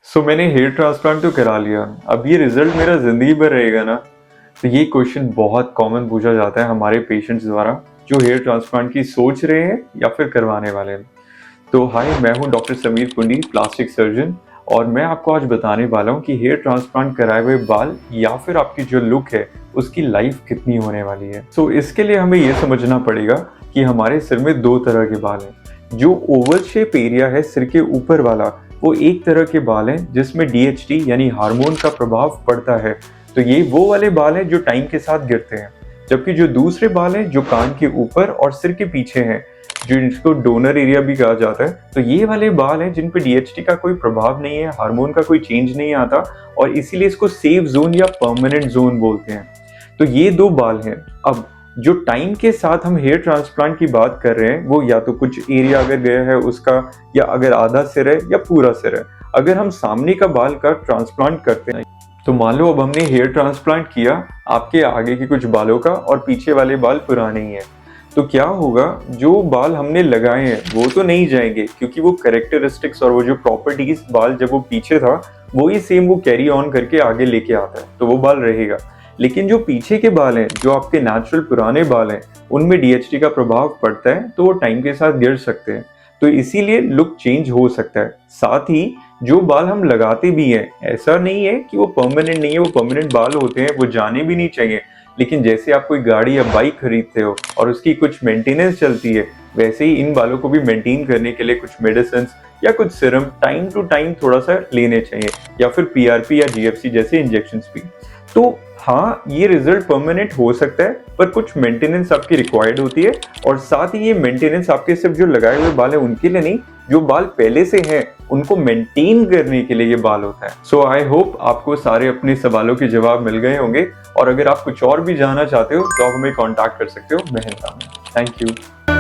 मैंने hair transplant तो करा लिया। अब ये रिजल्ट मेरा जिंदगी भर रहेगा ना? तो ये क्वेश्चन बहुत कॉमन पूछा जाता है हमारे पेशेंट्स द्वारा जो हेयर ट्रांसप्लांट की सोच रहे हैं या फिर करवाने वाले हैं। तो हाय, मैं हूं डॉक्टर समीर कुंडी, प्लास्टिक सर्जन। और मैं आपको आज बताने वाला हूं कि हेयर ट्रांसप्लांट कराए हुए बाल या फिर आपकी जो लुक है उसकी लाइफ कितनी होने वाली है। इसके लिए हमें ये समझना पड़ेगा कि हमारे सिर में दो तरह के बाल हैं। जो ओवल शेप एरिया है सिर के ऊपर वाला, वो एक तरह के बाल हैं जिसमें डीएचटी यानी हार्मोन का प्रभाव पड़ता है। तो ये वो वाले बाल हैं जो टाइम के साथ गिरते हैं। जबकि जो दूसरे बाल हैं जो कान के ऊपर और सिर के पीछे हैं, जो जिसको डोनर एरिया भी कहा जाता है, तो ये वाले बाल हैं जिन पे डीएचटी का कोई प्रभाव नहीं है, हार्मोन का कोई चेंज नहीं आता, और इसीलिए इसको सेफ जोन या परमानेंट जोन बोलते हैं। तो ये दो बाल हैं। अब जो टाइम के साथ हम हेयर ट्रांसप्लांट की बात कर रहे हैं, वो या तो कुछ एरिया अगर गया है उसका, या अगर आधा सिर है या पूरा सिर है। अगर हम सामने का बाल का ट्रांसप्लांट करते हैं, तो मान लो अब हमने हेयर ट्रांसप्लांट किया आपके आगे के कुछ बालों का और पीछे वाले बाल पुराने ही हैं। तो क्या होगा, जो बाल हमने लगाए हैं वो तो नहीं जाएंगे, क्योंकि वो कैरेक्टरिस्टिक्स और वो जो प्रॉपर्टीज बाल जब वो पीछे था वही सेम वो कैरी ऑन करके आगे लेके आता है, तो वो बाल रहेगा। लेकिन जो पीछे के बाल हैं, जो आपके नेचुरल पुराने बाल हैं, उनमें डीएचटी का प्रभाव पड़ता है, तो वो टाइम के साथ गिर सकते हैं। तो इसीलिए लुक चेंज हो सकता है। साथ ही जो बाल हम लगाते भी हैं, ऐसा नहीं है कि वो परमानेंट नहीं है, वो परमानेंट बाल होते हैं, वो जाने भी नहीं चाहिए। लेकिन जैसे आप कोई गाड़ी या बाइक खरीदते हो और उसकी कुछ मेंटेनेंस चलती है, वैसे ही इन बालों को भी मेंटेन करने के लिए कुछ मेडिसिन या कुछ सीरम टाइम टू टाइम थोड़ा सा लेने चाहिए, या फिर पीआरपी या जीएफसी जैसे इंजेक्शंस भी। तो हाँ, ये रिजल्ट परमानेंट हो सकता है, पर कुछ मेंटेनेंस आपकी रिक्वायर्ड होती है। और साथ ही ये मेंटेनेंस आपके सिर्फ जो लगाए हुए बाल है उनके लिए नहीं, जो बाल पहले से हैं उनको मेंटेन करने के लिए ये बाल होता है। आई होप आपको सारे अपने सवालों के जवाब मिल गए होंगे। और अगर आप कुछ और भी जानना चाहते हो तो आप हमें कॉन्टैक्ट कर सकते हो मेहनता में। Thank you.